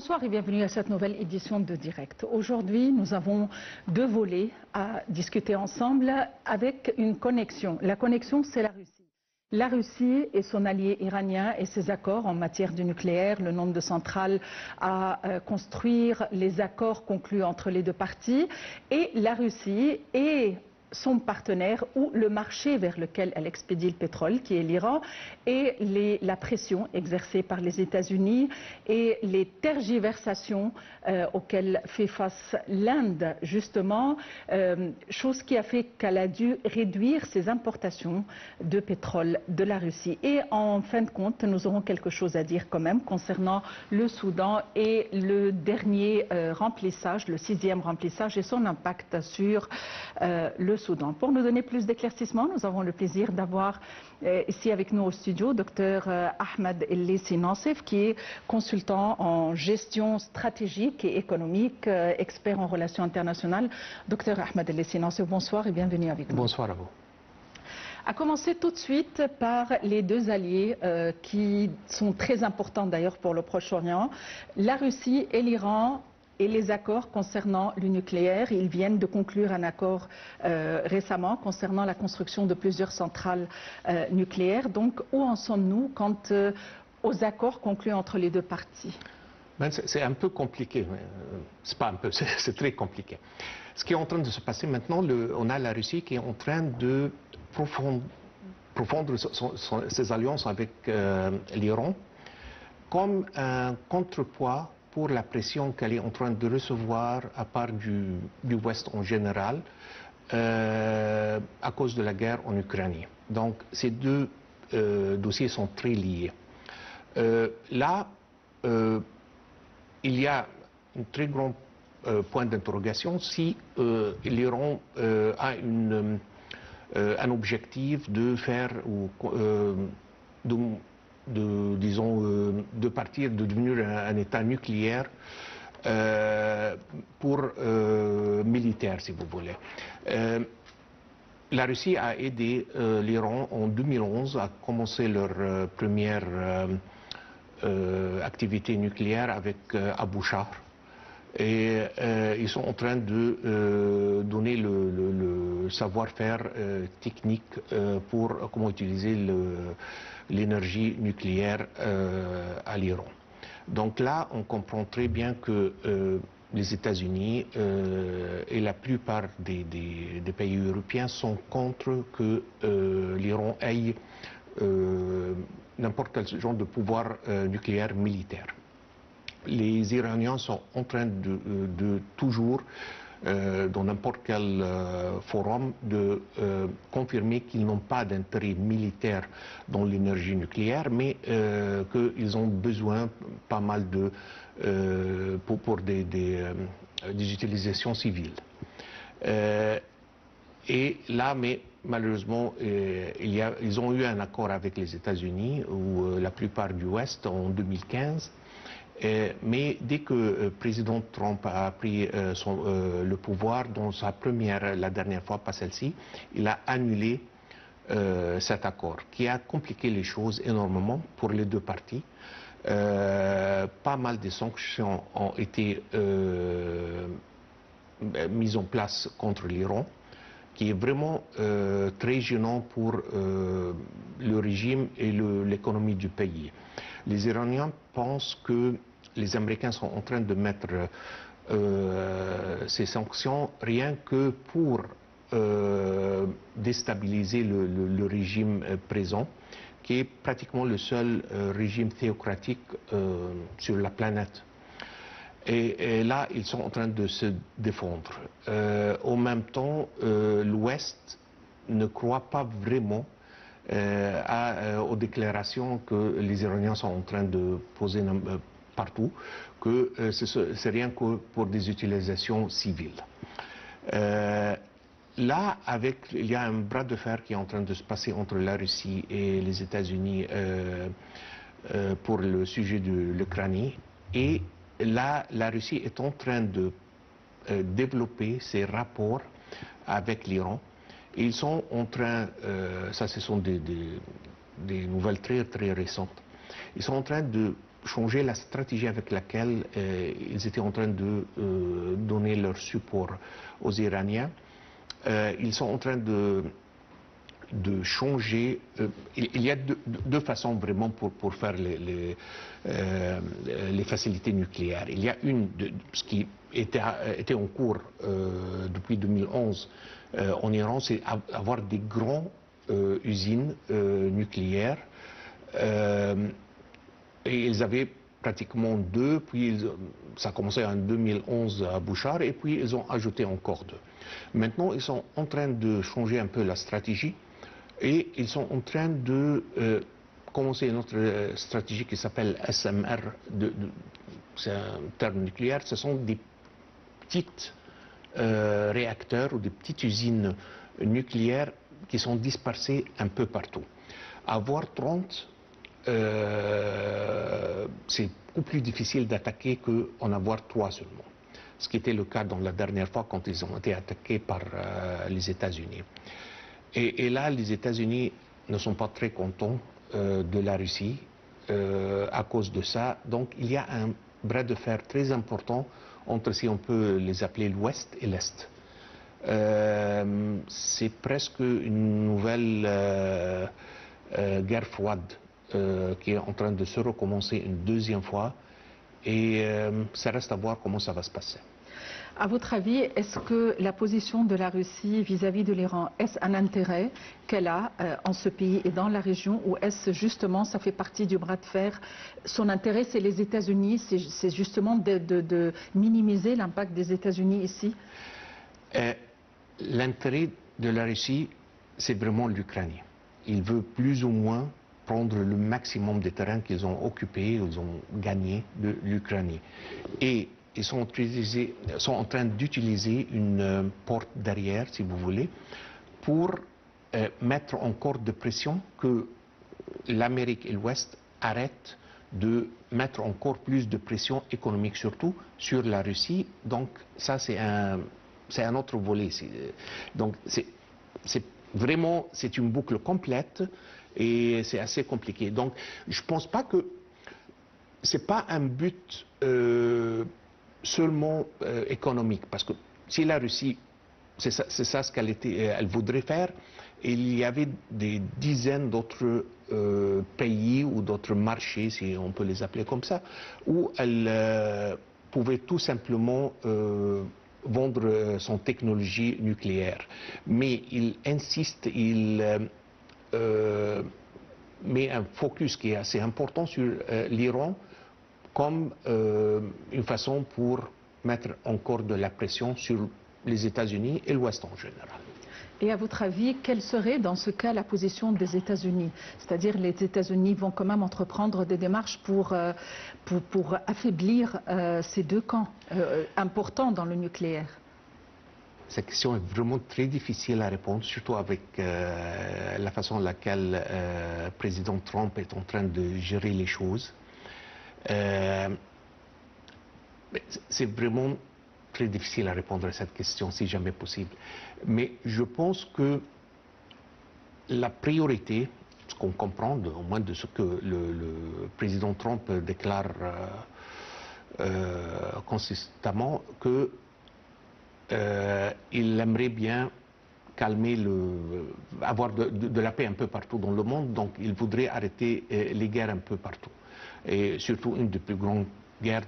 Bonsoir et bienvenue à cette nouvelle édition de Direct. Aujourd'hui, nous avons deux volets à discuter ensemble avec une connexion. La connexion, c'est la Russie. La Russie et son allié iranien et ses accords en matière de nucléaire, le nombre de centrales à construire, les accords conclus entre les deux parties, et la Russie et son partenaire ou le marché vers lequel elle expédie le pétrole, qui est l'Iran, et la pression exercée par les États-Unis et les tergiversations auxquelles fait face l'Inde, justement, chose qui a fait qu'elle a dû réduire ses importations de pétrole de la Russie. Et en fin de compte, nous aurons quelque chose à dire quand même concernant le Soudan et le dernier remplissage, le 6e remplissage et son impact sur le Soudan. Pour nous donner plus d'éclaircissements, nous avons le plaisir d'avoir ici avec nous au studio Dr Ahmed El-Lessi Nassef, qui est consultant en gestion stratégique et économique, expert en relations internationales. Dr Ahmed El-Lessi Nassef, bonsoir et bienvenue avec nous. Bonsoir à vous. À commencer tout de suite par les deux alliés qui sont très importants d'ailleurs pour le Proche-Orient, la Russie et l'Iran. Et les accords concernant le nucléaire, ils viennent de conclure un accord récemment concernant la construction de plusieurs centrales nucléaires. Donc, où en sommes-nous quant aux accords conclus entre les deux parties? C'est un peu compliqué, c'est pas un peu, c'est très compliqué. Ce qui est en train de se passer maintenant, on a la Russie qui est en train de profondre ses alliances avec l'Iran comme un contrepoids pour la pression qu'elle est en train de recevoir à part du Ouest en général à cause de la guerre en Ukraine. Donc ces deux dossiers sont très liés. Là, il y a un très grand point d'interrogation si l'Iran a un objectif de faire de partir, de devenir un État nucléaire militaire, si vous voulez. La Russie a aidé l'Iran en 2011 à commencer leur première activité nucléaire avec Abu Shah. Et ils sont en train de donner le savoir-faire technique pour comment utiliser l'énergie nucléaire à l'Iran. Donc là, on comprend très bien que les États-Unis et la plupart des pays européens sont contre que l'Iran ait n'importe quel genre de pouvoir nucléaire militaire. Les Iraniens sont en train de toujours, dans n'importe quel forum, de confirmer qu'ils n'ont pas d'intérêt militaire dans l'énergie nucléaire, mais qu'ils ont besoin pas mal pour des utilisations civiles. Et là, mais malheureusement, ils ont eu un accord avec les États-Unis ou la plupart du Ouest en 2015. Mais dès que le président Trump a pris le pouvoir, dans la dernière fois, pas celle-ci, il a annulé cet accord, qui a compliqué les choses énormément pour les deux parties. Pas mal de sanctions ont été mises en place contre l'Iran, qui est vraiment très gênant pour le régime et l'économie du pays. Les Iraniens pensent que les Américains sont en train de mettre ces sanctions rien que pour déstabiliser le régime présent, qui est pratiquement le seul régime théocratique sur la planète. Et là, ils sont en train de se défendre. En même temps, l'Ouest ne croit pas vraiment aux déclarations que les Iraniens sont en train de poser partout, que c'est rien que pour des utilisations civiles. Là, il y a un bras de fer qui est en train de se passer entre la Russie et les États-Unis pour le sujet de l'Ukraine. Et là, la Russie est en train de développer ses rapports avec l'Iran. Ils sont en train, ça ce sont des nouvelles très très récentes, ils sont en train de changé la stratégie avec laquelle ils étaient en train de donner leur support aux Iraniens. Ils sont en train de changer. Il y a deux façons vraiment pour faire les facilités nucléaires. Il y a ce qui était en cours depuis 2011 en Iran, c'est avoir des grandes usines nucléaires. Et ils avaient pratiquement deux, puis ça a commencé en 2011 à Bouchard, et puis ils ont ajouté encore deux. Maintenant, ils sont en train de changer un peu la stratégie, et ils sont en train de commencer une autre stratégie qui s'appelle SMR, c'est un terme nucléaire, ce sont des petits réacteurs ou des petites usines nucléaires qui sont dispersées un peu partout. Avoir 30, c'est beaucoup plus difficile d'attaquer qu'en avoir 3 seulement. Ce qui était le cas dans la dernière fois quand ils ont été attaqués par les États-Unis. Et là, les États-Unis ne sont pas très contents de la Russie à cause de ça. Donc il y a un bras de fer très important entre, si on peut les appeler, l'Ouest et l'Est. C'est presque une nouvelle guerre froide qui est en train de se recommencer une deuxième fois, et ça reste à voir comment ça va se passer. À votre avis, est-ce que la position de la Russie vis-à-vis de l'Iran, est-ce un intérêt qu'elle a en ce pays et dans la région, ou est-ce justement, ça fait partie du bras de fer, son intérêt c'est les États-Unis, c'est justement de minimiser l'impact des États-Unis ici? L'intérêt de la Russie, c'est vraiment l'Ukraine. Il veut plus ou moins prendre le maximum des terrains qu'ils ont occupés, ils ont gagné de l'Ukraine. Et ils sont en train d'utiliser une porte derrière, si vous voulez, pour mettre encore de pression que l'Amérique et l'Ouest arrêtent de mettre encore plus de pression économique, surtout sur la Russie. Donc ça, c'est un autre volet. Donc c'est vraiment, c'est une boucle complète et c'est assez compliqué. Donc je ne pense pas que c'est pas un but seulement économique, parce que si la Russie, c'est ça ce elle voudrait faire, il y avait des dizaines d'autres pays ou d'autres marchés, si on peut les appeler comme ça, où elle pouvait tout simplement vendre son technologie nucléaire. Mais il insiste, il met un focus qui est assez important sur l'Iran comme une façon pour mettre encore de la pression sur les États-Unis et l'Ouest en général. Et à votre avis, quelle serait dans ce cas la position des États-Unis? C'est-à-dire les États-Unis vont quand même entreprendre des démarches pour affaiblir ces deux camps importants dans le nucléaire. Cette question est vraiment très difficile à répondre, surtout avec la façon à laquelle le président Trump est en train de gérer les choses. C'est vraiment très difficile à répondre à cette question, si jamais possible. Mais je pense que la priorité, ce qu'on comprend au moins de ce que le président Trump déclare consistamment, que il aimerait bien calmer avoir de la paix un peu partout dans le monde, donc il voudrait arrêter les guerres un peu partout. Et surtout une des plus grandes guerres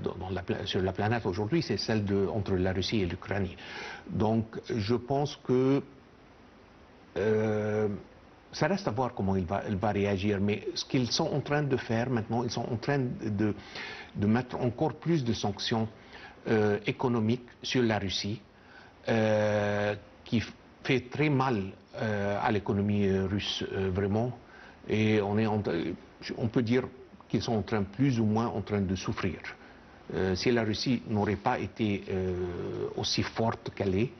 sur la planète aujourd'hui, c'est celle entre la Russie et l'Ukraine. Donc je pense que ça reste à voir comment il va réagir, mais ce qu'ils sont en train de faire maintenant, ils sont en train de mettre encore plus de sanctions économiques sur la Russie, qui fait très mal à l'économie russe, vraiment. Et on peut dire qu'ils sont plus ou moins en train de souffrir. Si la Russie n'aurait pas été aussi forte qu'elle est,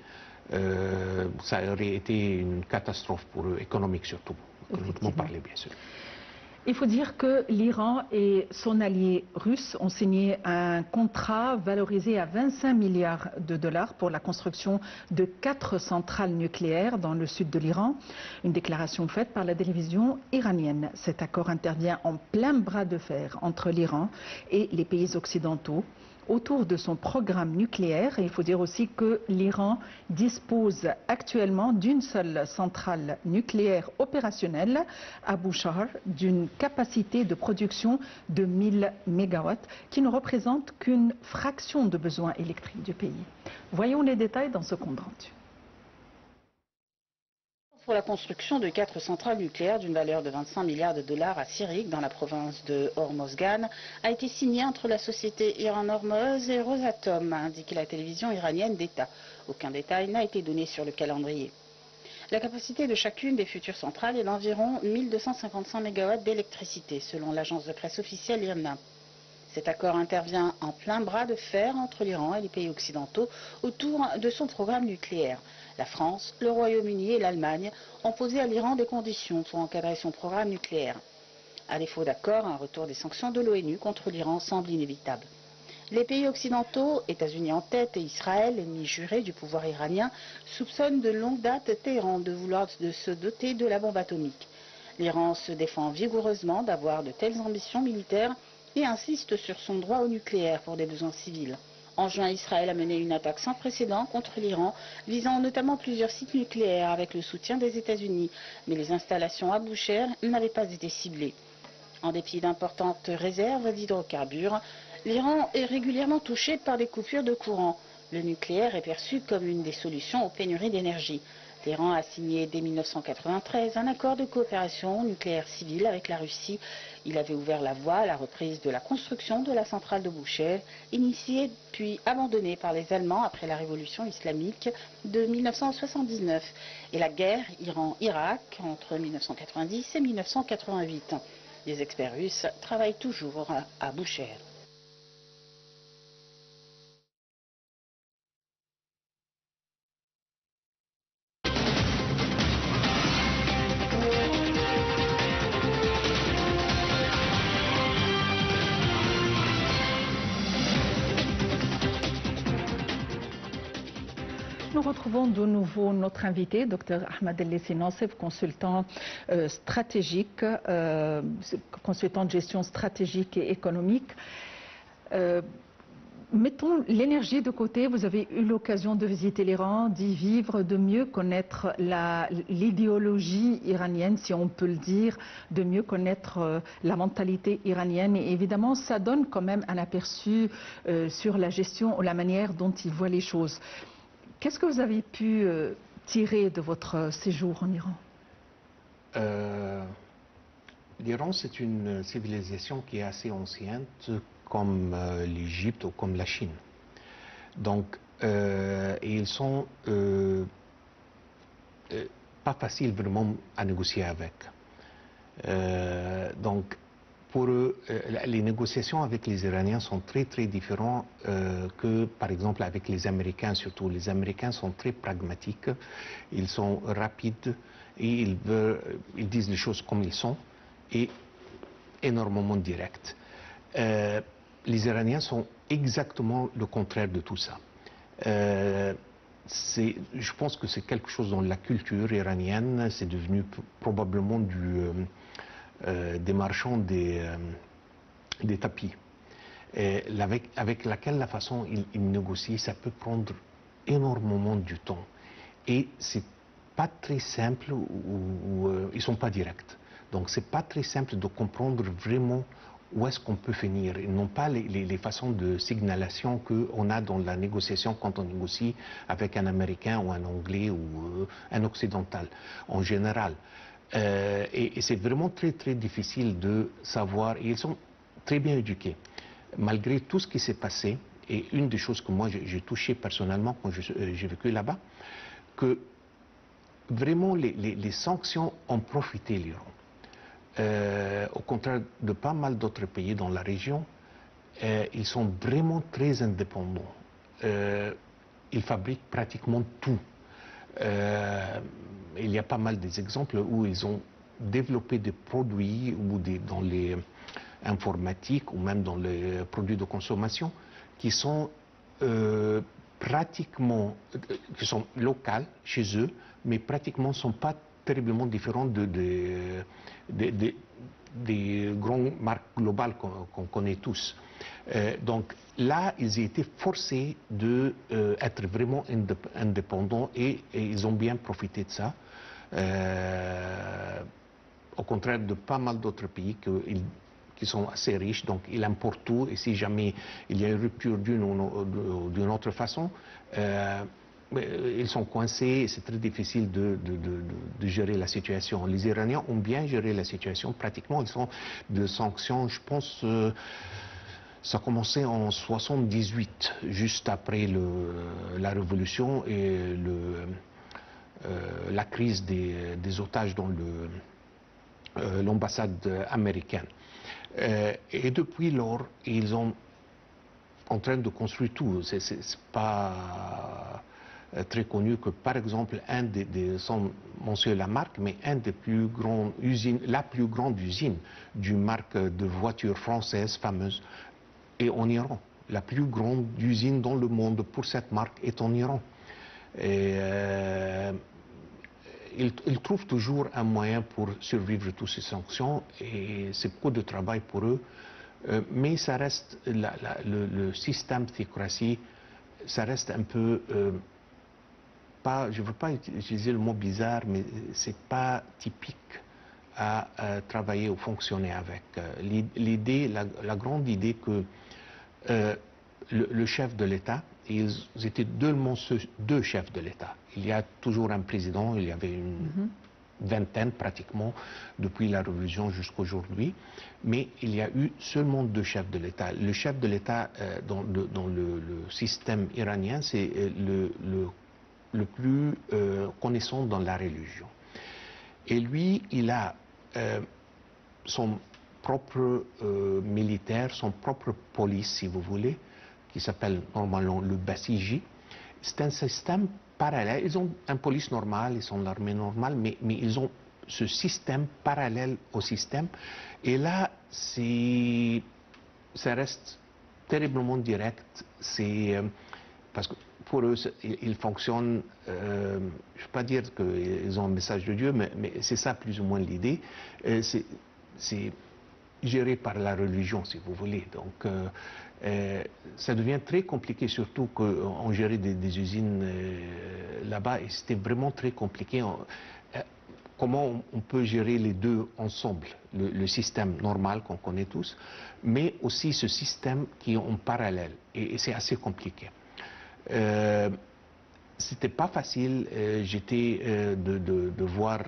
ça aurait été une catastrophe pour eux, économique surtout, économiquement parlé bien sûr. Il faut dire que l'Iran et son allié russe ont signé un contrat valorisé à 25 milliards de dollars pour la construction de 4 centrales nucléaires dans le sud de l'Iran. Une déclaration faite par la télévision iranienne. Cet accord intervient en plein bras de fer entre l'Iran et les pays occidentaux autour de son programme nucléaire. Et il faut dire aussi que l'Iran dispose actuellement d'une seule centrale nucléaire opérationnelle à Bushehr, d'une capacité de production de 1000 MW, qui ne représente qu'une fraction de besoins électriques du pays. Voyons les détails dans ce compte rendu. Pour la construction de 4 centrales nucléaires d'une valeur de 25 milliards de dollars à Sirik, dans la province de Hormozgan, a été signé entre la société Iran-Hormoz et Rosatom, a indiqué la télévision iranienne d'État. Aucun détail n'a été donné sur le calendrier. La capacité de chacune des futures centrales est d'environ 1255 MW d'électricité, selon l'agence de presse officielle IRNA. Cet accord intervient en plein bras de fer entre l'Iran et les pays occidentaux autour de son programme nucléaire. La France, le Royaume-Uni et l'Allemagne ont posé à l'Iran des conditions pour encadrer son programme nucléaire. À défaut d'accord, un retour des sanctions de l'ONU contre l'Iran semble inévitable. Les pays occidentaux, États-Unis en tête et Israël, ennemi juré du pouvoir iranien, soupçonnent de longue date Téhéran de vouloir se doter de la bombe atomique. L'Iran se défend vigoureusement d'avoir de telles ambitions militaires et insiste sur son droit au nucléaire pour des besoins civils. En juin, Israël a mené une attaque sans précédent contre l'Iran, visant notamment plusieurs sites nucléaires avec le soutien des États-Unis. Mais les installations à Bushehr n'avaient pas été ciblées. En dépit d'importantes réserves d'hydrocarbures, l'Iran est régulièrement touché par des coupures de courant. Le nucléaire est perçu comme une des solutions aux pénuries d'énergie. Téhéran a signé dès 1993 un accord de coopération nucléaire civile avec la Russie. Il avait ouvert la voie à la reprise de la construction de la centrale de Bushehr, initiée puis abandonnée par les Allemands après la révolution islamique de 1979 et la guerre Iran-Irak entre 1990 et 1988. Les experts russes travaillent toujours à Bushehr. Nous retrouvons de nouveau notre invité, Dr Ahmed El-Lessi Nassef, consultant stratégique, consultant de gestion stratégique et économique. Mettons l'énergie de côté, vous avez eu l'occasion de visiter l'Iran, d'y vivre, de mieux connaître l'idéologie iranienne, si on peut le dire, de mieux connaître la mentalité iranienne. Et évidemment, ça donne quand même un aperçu sur la gestion ou la manière dont ils voient les choses. Qu'est-ce que vous avez pu tirer de votre séjour en Iran? L'Iran, c'est une civilisation qui est assez ancienne, comme l'Égypte ou comme la Chine. Donc, ils sont pas faciles vraiment à négocier avec. Donc, pour eux, les négociations avec les Iraniens sont très très différentes que par exemple avec les Américains surtout. Les Américains sont très pragmatiques, ils sont rapides et ils disent les choses comme ils sont et énormément directs. Les Iraniens sont exactement le contraire de tout ça. Je pense que c'est quelque chose dans la culture iranienne, c'est devenu probablement des marchands des tapis, avec laquelle la façon ils négocient, ça peut prendre énormément du temps. Et c'est pas très simple, ils sont pas directs. Donc c'est pas très simple de comprendre vraiment où est-ce qu'on peut finir. Ils n'ont pas les façons de signalation qu'on a dans la négociation quand on négocie avec un Américain ou un Anglais ou un Occidental en général. Et c'est vraiment très très difficile de savoir, et ils sont très bien éduqués. Malgré tout ce qui s'est passé, et une des choses que moi j'ai touché personnellement quand j'ai vécu là-bas, que vraiment les sanctions ont profité l'Iran. Au contraire de pas mal d'autres pays dans la région, ils sont vraiment très indépendants. Ils fabriquent pratiquement tout. Il y a pas mal d'exemples où ils ont développer des produits ou dans les informatiques ou même dans les produits de consommation qui sont pratiquement, qui sont locales chez eux, mais pratiquement ne sont pas terriblement différents des grandes marques globales qu'on connaît tous. Donc là, ils ont été forcés d'être vraiment indépendants et ils ont bien profité de ça. Au contraire de pas mal d'autres pays qui sont assez riches, donc ils importent tout et si jamais il y a une rupture d'une autre façon, ils sont coincés et c'est très difficile de gérer la situation. Les Iraniens ont bien géré la situation, pratiquement ils sont de sanctions, je pense, ça a commencé en 78, juste après la révolution et la crise des otages dans l'ambassade américaine. Et depuis lors, ils sont en train de construire tout. C'est pas très connu que, par exemple, sans mentionner la marque, mais la plus grande usine d'une marque de voitures française fameuse est en Iran. La plus grande usine dans le monde pour cette marque est en Iran. Et, ils trouvent toujours un moyen pour survivre à toutes ces sanctions et c'est beaucoup de travail pour eux. Mais ça reste, le système théocratie, ça reste un peu, je ne veux pas utiliser le mot bizarre, mais c'est pas typique à travailler ou fonctionner avec. L'idée, la grande idée que le chef de l'État, ils étaient deux chefs de l'État. Il y a toujours un président, il y avait une vingtaine pratiquement depuis la Révolution jusqu'à aujourd'hui, mais il y a eu seulement deux chefs de l'État. Le chef de l'État dans le système iranien, c'est le plus connaissant dans la religion. Et lui, il a son propre militaire, son propre police, si vous voulez, qui s'appelle normalement le Basiji. C'est un système parallèle. Ils ont une police normale, ils ont l'armée normale, mais ils ont ce système parallèle au système. Et là, ça reste terriblement direct. Parce que pour eux, ils fonctionnent, je ne veux pas dire qu'ils ont un message de Dieu, mais c'est ça plus ou moins l'idée. C'est géré par la religion, si vous voulez. Donc, ça devient très compliqué, surtout qu'on gérait des usines là-bas, et c'était vraiment très compliqué. Comment on peut gérer les deux ensemble, le système normal qu'on connaît tous, mais aussi ce système qui est en parallèle, et c'est assez compliqué. C'était pas facile, j'étais de voir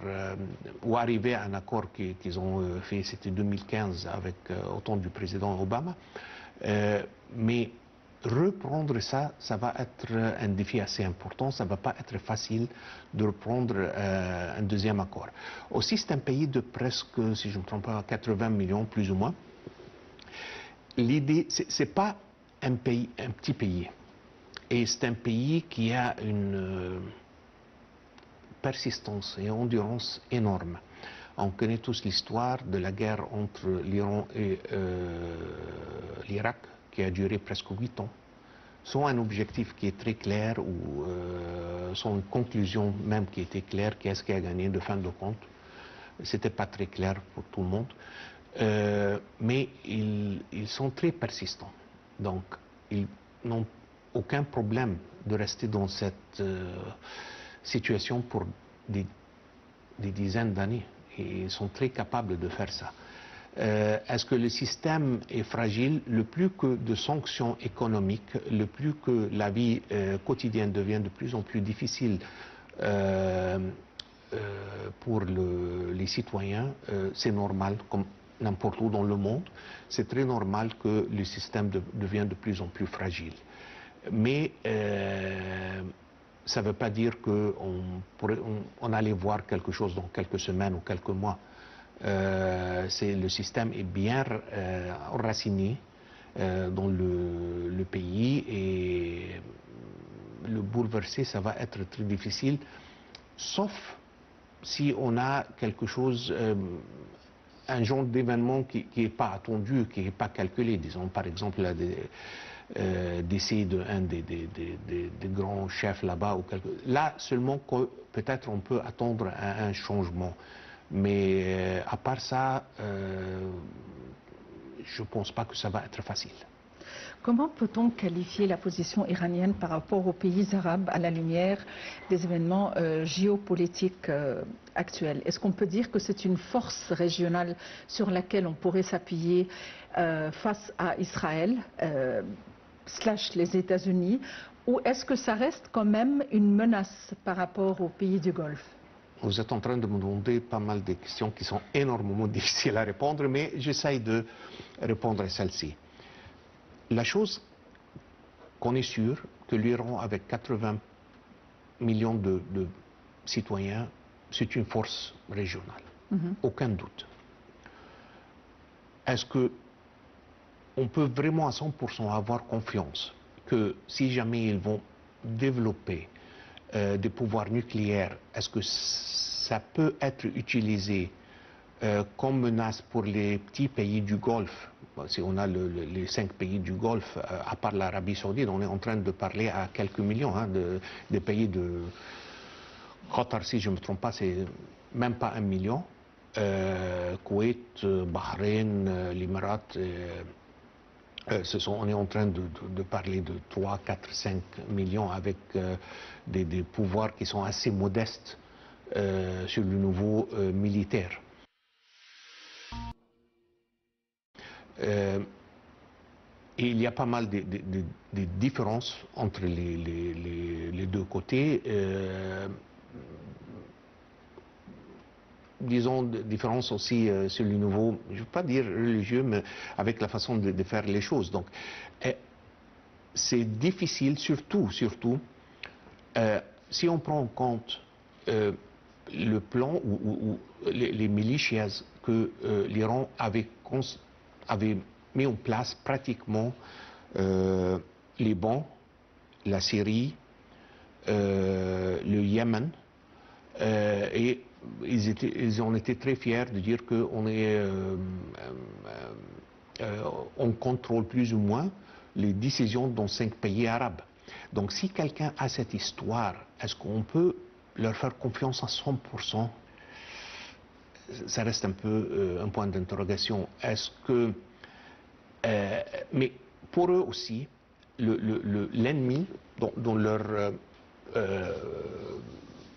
ou arriver à un accord qu'ils ont fait, c'était 2015 avec au temps du président Obama, mais reprendre ça va être un défi assez important, ça va pas être facile de reprendre un deuxième accord. Aussi c'est un pays de presque, si je ne me trompe pas, 80 millions plus ou moins. L'idée, c'est pas un petit pays. Et c'est un pays qui a une persistance et endurance énorme. On connaît tous l'histoire de la guerre entre l'Iran et l'Irak, qui a duré presque 8 ans, sans un objectif qui est très clair ou sans une conclusion même qui était claire, qui est-ce qui a gagné de fin de compte. C'était pas très clair pour tout le monde. Mais ils sont très persistants. Donc, ils n'ont aucun problème de rester dans cette situation pour des dizaines d'années. Et ils sont très capables de faire ça. Est-ce que le système est fragile? Le plus que de sanctions économiques, le plus que la vie quotidienne devient de plus en plus difficile pour les citoyens, c'est normal, comme n'importe où dans le monde, c'est très normal que le système devienne de plus en plus fragile. Mais ça ne veut pas dire qu'on allait voir quelque chose dans quelques semaines ou quelques mois. Le système est bien enraciné dans le pays et le bouleverser, ça va être très difficile, sauf si on a quelque chose, un genre d'événement qui n'est pas attendu, qui n'est pas calculé, disons par exemple décès d'un des grands chefs là-bas, là seulement peut-être on peut attendre un changement. Mais à part ça, je ne pense pas que ça va être facile. Comment peut-on qualifier la position iranienne par rapport aux pays arabes à la lumière des événements géopolitiques actuels? Est-ce qu'on peut dire que c'est une force régionale sur laquelle on pourrait s'appuyer face à Israël, / les États-Unis, ou est-ce que ça reste quand même une menace par rapport aux pays du Golfe? Vous êtes en train de me demander pas mal de questions qui sont énormément difficiles à répondre, mais j'essaye de répondre à celle-ci. La chose qu'on est sûr, que l'Iran, avec 80 millions de citoyens, c'est une force régionale. Aucun doute. Est-ce qu'on peut vraiment à 100% avoir confiance que si jamais ils vont développer des pouvoirs nucléaires, est-ce que ça peut être utilisé comme menace pour les petits pays du Golfe? Si on a les 5 pays du Golfe, à part l'Arabie Saoudite, on est en train de parler à quelques millions des pays de Qatar, si je ne me trompe pas, c'est même pas 1 million. Koweït, Bahreïn, l'Émirat, on est en train de parler de 3, 4, 5 millions avec des pouvoirs qui sont assez modestes sur le niveau militaire. Et il y a pas mal de différences entre les deux côtés. Disons, différences aussi sur le niveau, je ne veux pas dire religieux, mais avec la façon de faire les choses. Donc, c'est difficile, surtout, si on prend en compte le plan ou les milicias que l'Iran avait mis en place pratiquement Liban, la Syrie, le Yémen, et ils ont été très fiers de dire on contrôle plus ou moins les décisions dans 5 pays arabes. Donc si quelqu'un a cette histoire, est-ce qu'on peut leur faire confiance à 100%? Ça reste un peu un point d'interrogation. Est-ce que... mais pour eux aussi, l'ennemi, dans leur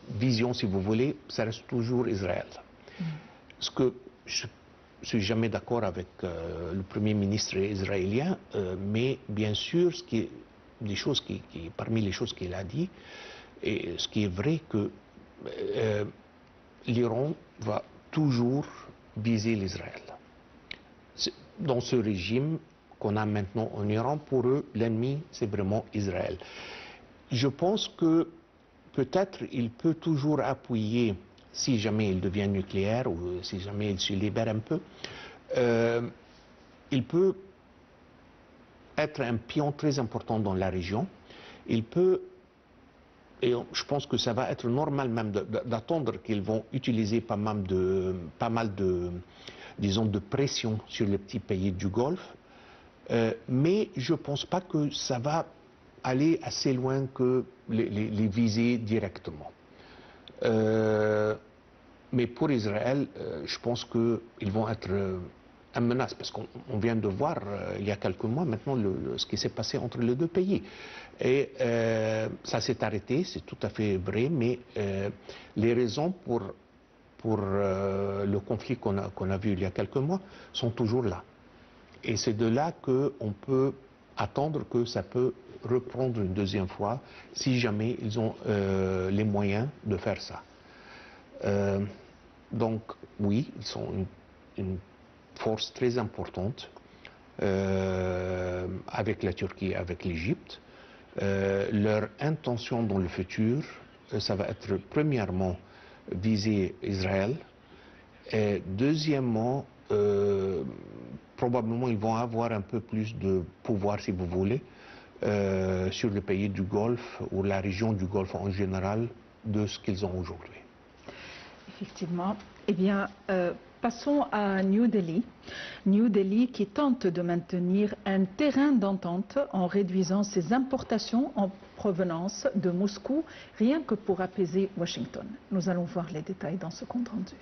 vision, si vous voulez, ça reste toujours Israël. Ce que je ne suis jamais d'accord avec le Premier ministre israélien, mais bien sûr, parmi les choses qu'il a dit, et ce qui est vrai, que l'Iran va toujours viser l'Israël. Dans ce régime qu'on a maintenant en Iran, pour eux, l'ennemi, c'est vraiment Israël. Je pense que peut-être il peut toujours appuyer, si jamais il devient nucléaire ou si jamais il se libère un peu, il peut être un pion très important dans la région. Il peut, et je pense que ça va être normal même d'attendre qu'ils vont utiliser pas mal de disons, de pression sur les petits pays du Golfe, mais je ne pense pas que ça va aller assez loin que les viser directement. Mais pour Israël, je pense qu'ils vont être une menace, parce qu'on vient de voir il y a quelques mois maintenant ce qui s'est passé entre les deux pays. Et ça s'est arrêté, c'est tout à fait vrai, mais les raisons pour le conflit qu'on a vu il y a quelques mois sont toujours là. Et c'est de là qu'on peut attendre que ça peut reprendre une deuxième fois si jamais ils ont les moyens de faire ça. Donc oui, ils sont une force très importante avec la Turquie, avec l'Égypte. Leur intention dans le futur, ça va être premièrement viser Israël, et deuxièmement, probablement ils vont avoir un peu plus de pouvoir, si vous voulez, sur les pays du Golfe ou la région du Golfe en général, de ce qu'ils ont aujourd'hui. effectivement. Eh bien, passons à New Delhi. New Delhi qui tente de maintenir un terrain d'entente en réduisant ses importations en provenance de Moscou, rien que pour apaiser Washington. Nous allons voir les détails dans ce compte rendu.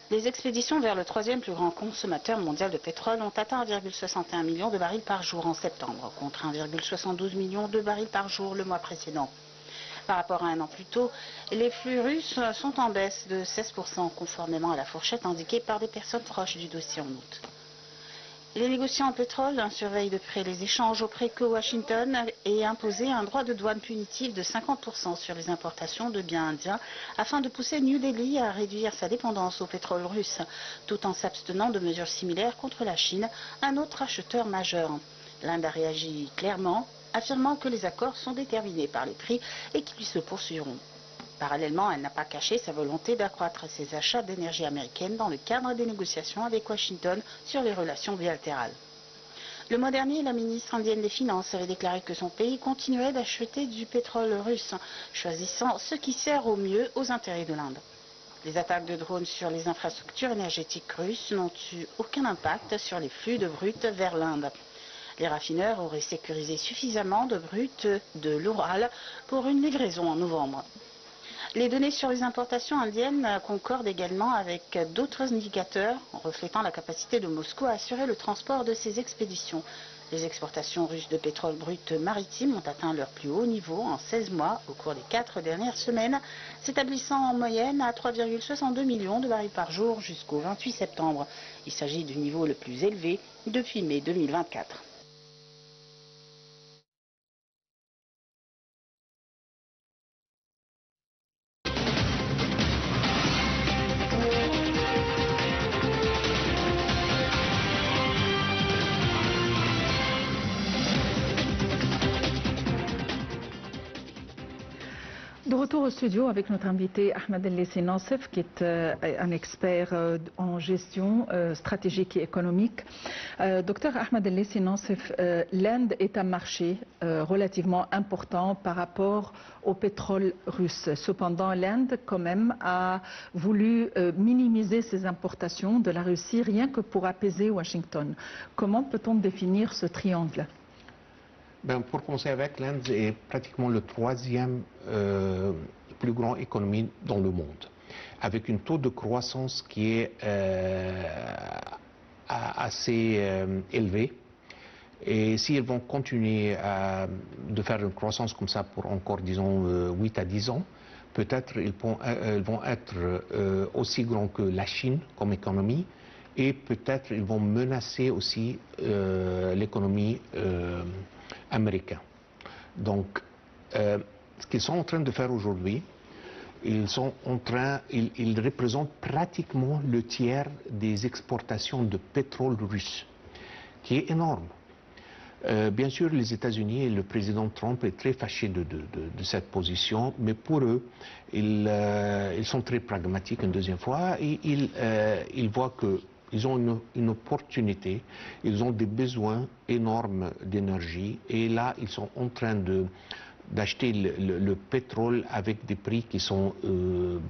Les expéditions vers le troisième plus grand consommateur mondial de pétrole ont atteint 1,61 million de barils par jour en septembre, contre 1,72 million de barils par jour le mois précédent. Par rapport à un an plus tôt, les flux russes sont en baisse de 16%, conformément à la fourchette indiquée par des personnes proches du dossier en août. Les négociants en pétrole surveillent de près les échanges auprès que Washington ait imposé un droit de douane punitif de 50% sur les importations de biens indiens afin de pousser New Delhi à réduire sa dépendance au pétrole russe, tout en s'abstenant de mesures similaires contre la Chine, un autre acheteur majeur. L'Inde a réagi clairement, affirmant que les accords sont déterminés par les prix et qu'ils se poursuivront. Parallèlement, elle n'a pas caché sa volonté d'accroître ses achats d'énergie américaine dans le cadre des négociations avec Washington sur les relations bilatérales. Le mois dernier, la ministre indienne des Finances avait déclaré que son pays continuerait d'acheter du pétrole russe, choisissant ce qui sert au mieux aux intérêts de l'Inde. Les attaques de drones sur les infrastructures énergétiques russes n'ont eu aucun impact sur les flux de brut vers l'Inde. Les raffineurs auraient sécurisé suffisamment de brut de l'Oural pour une livraison en novembre. Les données sur les importations indiennes concordent également avec d'autres indicateurs reflétant la capacité de Moscou à assurer le transport de ses expéditions. Les exportations russes de pétrole brut maritime ont atteint leur plus haut niveau en 16 mois au cours des 4 dernières semaines, s'établissant en moyenne à 3,62 millions de barils par jour jusqu'au 28 septembre. Il s'agit du niveau le plus élevé depuis mai 2024. De retour au studio avec notre invité Ahmed El-Lessi Nassef, qui est un expert en gestion stratégique et économique. Docteur Ahmed El-Lessi Nassef, l'Inde est un marché relativement important par rapport au pétrole russe. Cependant, l'Inde, quand même, a voulu minimiser ses importations de la Russie rien que pour apaiser Washington. Comment peut-on définir ce triangle ? Pour commencer avec, l'Inde est pratiquement le troisième plus grande économie dans le monde, avec un taux de croissance qui est assez élevé. Et s'ils vont continuer de faire une croissance comme ça pour encore, disons, 8 à 10 ans, peut-être ils vont être aussi grands que la Chine comme économie, et peut-être ils vont menacer aussi l'économie américaine. Donc, ce qu'ils sont en train de faire aujourd'hui, ils représentent pratiquement le tiers des exportations de pétrole russe, qui est énorme. Bien sûr, les États-Unis et le président Trump est très fâché de cette position, mais pour eux, ils sont très pragmatiques une deuxième fois, et ils voient qu'ils ont une opportunité, ils ont des besoins énormes d'énergie, et là, ils sont en train d'acheter le pétrole avec des prix qui sont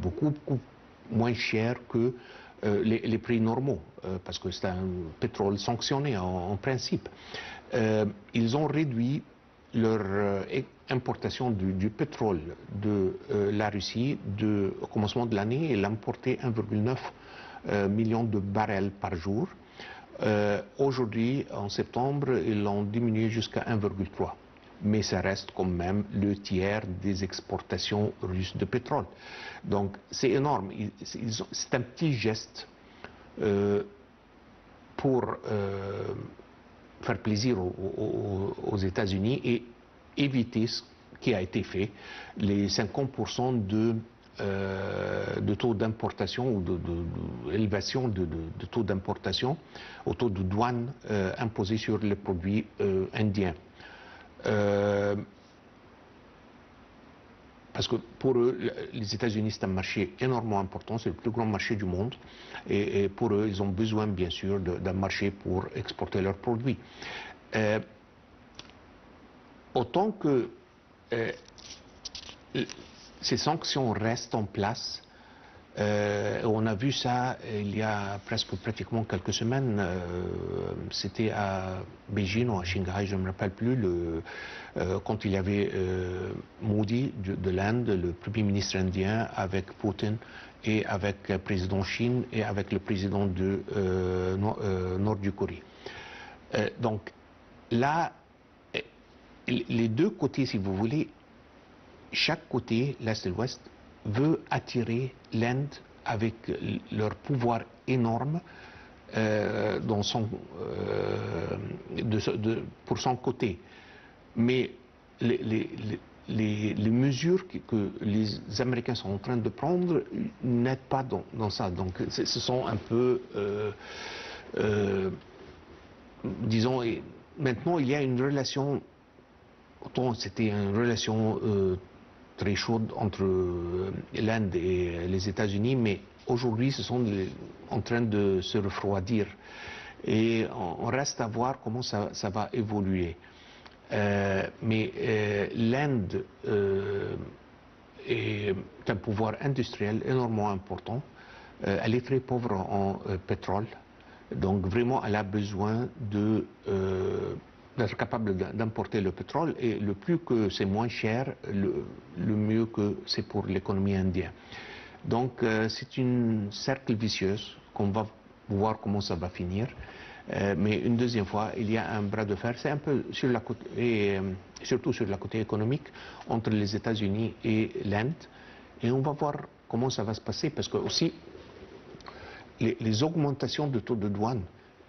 beaucoup moins chers que les prix normaux, parce que c'est un pétrole sanctionné en principe. Ils ont réduit leur importation du pétrole de la Russie au commencement de l'année. Ils importaient 1,9 million de barils par jour. Aujourd'hui, en septembre, ils l'ont diminué jusqu'à 1,3. Mais ça reste quand même le tiers des exportations russes de pétrole. Donc c'est énorme. C'est un petit geste pour faire plaisir aux États-Unis et éviter ce qui a été fait, les 50% de taux d'importation ou d'élévation de taux d'importation au taux de douane imposé sur les produits indiens. Parce que pour eux, les États-Unis, c'est un marché énormément important, c'est le plus grand marché du monde, et pour eux, ils ont besoin, bien sûr, d'un marché pour exporter leurs produits. Autant que ces sanctions restent en place. On a vu ça il y a pratiquement quelques semaines. C'était à Beijing ou à Shanghai, je ne me rappelle plus, quand il y avait Modi de l'Inde, le Premier ministre indien, avec Poutine et avec le président Chine et avec le président de Nord du Corée. Donc là, les deux côtés, si vous voulez, chaque côté, l'Est et l'Ouest, veut attirer l'Inde avec leur pouvoir énorme pour son côté. Mais les mesures que les Américains sont en train de prendre n'aident pas dans ça. Donc ce sont un peu, disons, maintenant il y a une relation, autant c'était une relation très chaude entre l'Inde et les États-Unis, mais aujourd'hui, ce sont en train de se refroidir. Et on reste à voir comment ça va évoluer. Mais l'Inde est un pouvoir industriel énormément important. Elle est très pauvre en pétrole. Donc vraiment, elle a besoin d'être capable d'importer le pétrole, et le plus que c'est moins cher, le mieux que c'est pour l'économie indienne. Donc c'est une cercle vicieuse qu'on va voir comment ça va finir. Mais une deuxième fois, il y a un bras de fer, c'est un peu sur la côté, et surtout sur la côté économique, entre les États-Unis et l'Inde. Et on va voir comment ça va se passer, parce que aussi les augmentations de taux de douane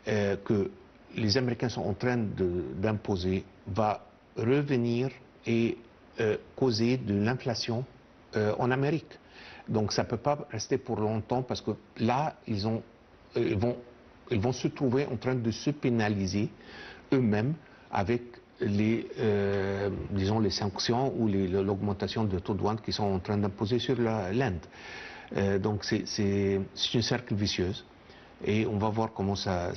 que les Américains sont en train d'imposer va revenir et causer de l'inflation en Amérique. Donc ça ne peut pas rester pour longtemps, parce que là, ils vont se trouver en train de se pénaliser eux-mêmes avec disons les sanctions ou l'augmentation de taux de douane qu'ils sont en train d'imposer sur l'Inde. Donc c'est une cercle vicieuse. Et on va voir comment ça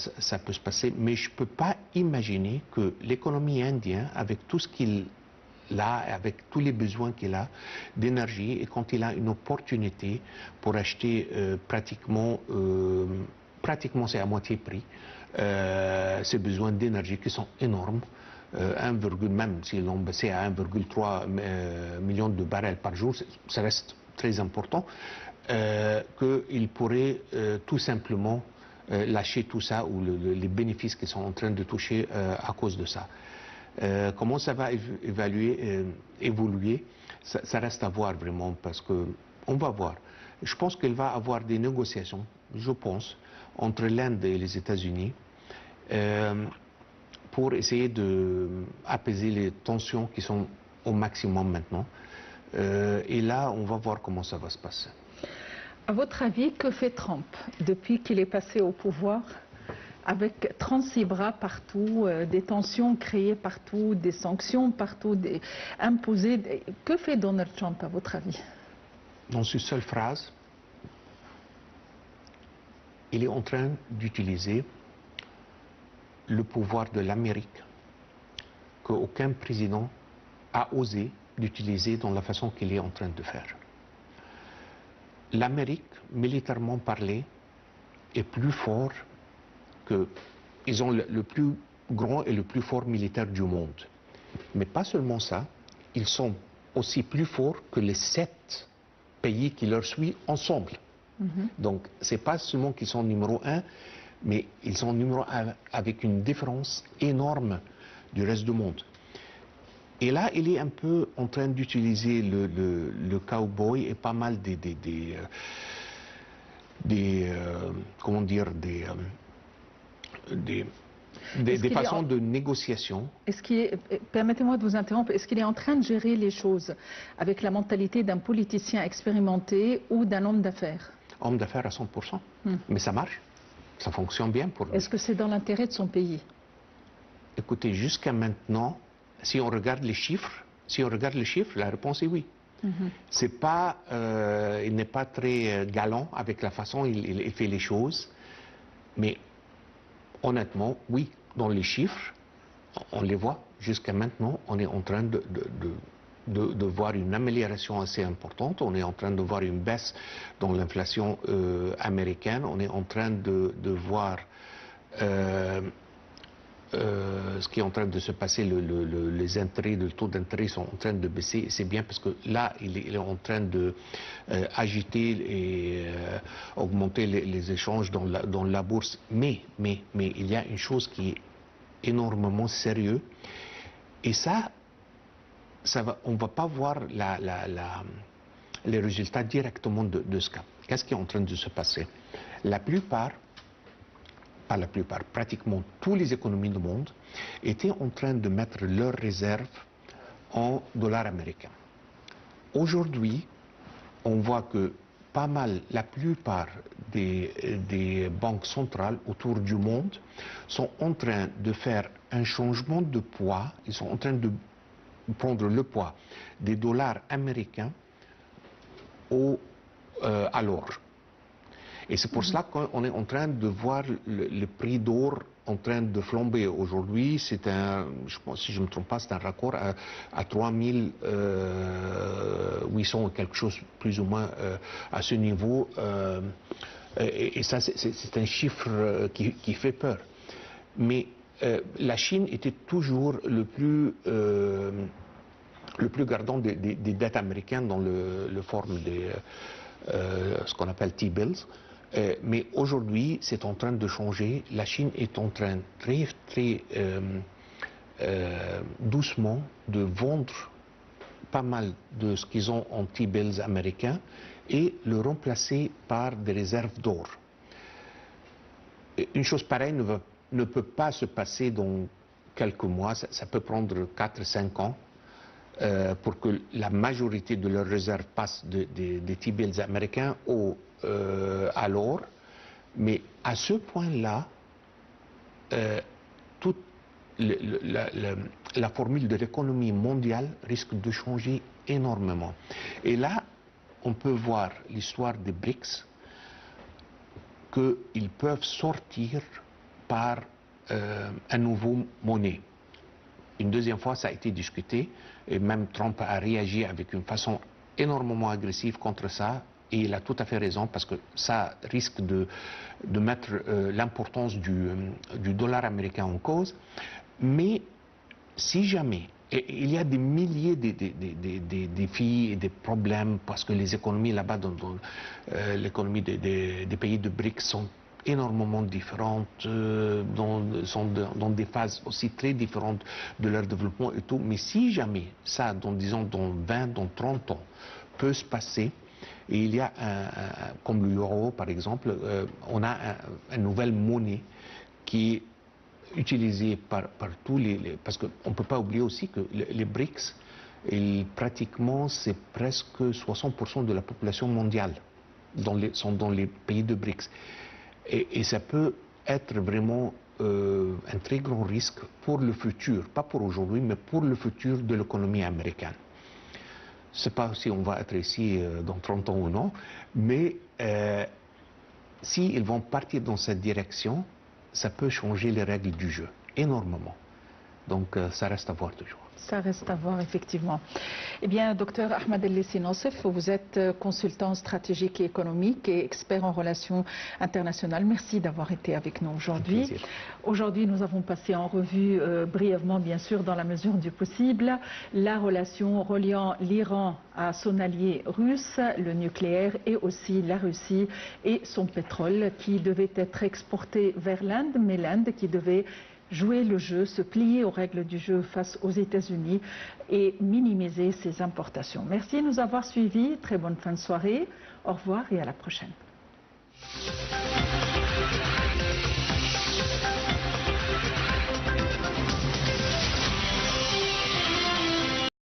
peut se passer. Mais je ne peux pas imaginer que l'économie indienne, avec tout ce qu'il a, avec tous les besoins qu'il a d'énergie, et quand il a une opportunité pour acheter pratiquement c'est à moitié prix, ses besoins d'énergie qui sont énormes, même s'ils l'ont baissé à 1,3 million de barils par jour, ça reste très important. Qu'il pourrait tout simplement lâcher tout ça, ou les bénéfices qu'ils sont en train de toucher à cause de ça. Comment ça va évoluer, ça reste à voir vraiment, parce qu'on va voir. Je pense qu'il va y avoir des négociations, je pense, entre l'Inde et les États-Unis pour essayer d'apaiser les tensions qui sont au maximum maintenant. Et là, on va voir comment ça va se passer. À votre avis, que fait Trump depuis qu'il est passé au pouvoir, avec 36 bras partout, des tensions créées partout, des sanctions partout, imposées? Que fait Donald Trump, à votre avis? Dans une seule phrase, il est en train d'utiliser le pouvoir de l'Amérique qu'aucun président a osé d'utiliser dans la façon qu'il est en train de faire. L'Amérique, militairement parlé, est plus fort que... Ils ont le plus grand et le plus fort militaire du monde. Mais pas seulement ça, ils sont aussi plus forts que les 7 pays qui leur suivent ensemble. Donc, ce n'est pas seulement qu'ils sont numéro 1, mais ils sont numéro 1 avec une différence énorme du reste du monde. Et là, il est un peu en train d'utiliser le cowboy et pas mal comment dire, des façons de négociation. Permettez-moi de vous interrompre, est-ce qu'il est en train de gérer les choses avec la mentalité d'un politicien expérimenté ou d'un homme d'affaires? Homme d'affaires à 100%. Mais ça marche, ça fonctionne bien pour lui. Est-ce que c'est dans l'intérêt de son pays? Écoutez, jusqu'à maintenant, si on regarde les chiffres, la réponse est oui. C'est pas, il n'est pas très galant avec la façon dont il fait les choses, mais honnêtement, oui, dans les chiffres, on les voit. Jusqu'à maintenant, on est en train de voir une amélioration assez importante. On est en train de voir une baisse dans l'inflation américaine. On est en train de voir ce qui est en train de se passer. Les intérêts, le taux d'intérêt sont en train de baisser. C'est bien parce que là, il est en train de agiter et augmenter les échanges dans la bourse. Mais il y a une chose qui est énormément sérieuse. Et ça on ne va pas voir les résultats directement de ce cas. Qu'est-ce qui est en train de se passer? Pratiquement toutes les économies du monde étaient en train de mettre leurs réserves en dollars américains. Aujourd'hui, on voit que la plupart des banques centrales autour du monde sont en train de faire un changement de poids. Ils sont en train de prendre le poids des dollars américains à l'or. Et c'est pour cela qu'on est en train de voir le prix d'or en train de flamber. Aujourd'hui, c'est je pense, si je ne me trompe pas, c'est un record à 3800 ou quelque chose plus ou moins à ce niveau. Et ça, c'est un chiffre qui fait peur. Mais la Chine était toujours le plus gardant des dettes américaines dans le forme ce qu'on appelle T-bills. Mais aujourd'hui, c'est en train de changer. La Chine est en train très doucement de vendre pas mal de ce qu'ils ont en T-bills américains et le remplacer par des réserves d'or. Une chose pareille ne peut pas se passer dans quelques mois. Ça peut prendre 4-5 ans pour que la majorité de leurs réserves passent des T-bills américains à l'or. Mais à ce point-là, toute la formule de l'économie mondiale risque de changer énormément. Et là, on peut voir l'histoire des BRICS, qu'ils peuvent sortir par un nouveau monnaie. Une deuxième fois, ça a été discuté, et même Trump a réagi avec une façon énormément agressive contre ça, et il a tout à fait raison, parce que ça risque de mettre l'importance du dollar américain en cause. Mais si jamais, et il y a des milliers de défis et des problèmes, parce que les économies là-bas, l'économie des pays de BRICS sont énormément différentes, sont dans des phases aussi très différentes de leur développement et tout. Mais si jamais ça, disons dans 20, dans 30 ans, peut se passer, et il y a, comme l'euro par exemple, on a une nouvelle monnaie qui est utilisée par tous parce qu'on ne peut pas oublier aussi que les BRICS, pratiquement, c'est presque 60% de la population mondiale sont dans les pays de BRICS. Et ça peut être vraiment un très grand risque pour le futur, pas pour aujourd'hui, mais pour le futur de l'économie américaine. Je ne sais pas si on va être ici dans 30 ans ou non, mais s'ils vont partir dans cette direction, ça peut changer les règles du jeu énormément. Donc ça reste à voir toujours. Ça reste à voir, effectivement. Eh bien, docteur Ahmed El-Lissi Nosef, vous êtes consultant stratégique et économique et expert en relations internationales. Merci d'avoir été avec nous aujourd'hui. Aujourd'hui, nous avons passé en revue brièvement, bien sûr, dans la mesure du possible, la relation reliant l'Iran à son allié russe, le nucléaire, et aussi la Russie et son pétrole qui devait être exporté vers l'Inde, mais l'Inde qui devait jouer le jeu, se plier aux règles du jeu face aux États-Unis et minimiser ses importations. Merci de nous avoir suivis. Très bonne fin de soirée. Au revoir et à la prochaine.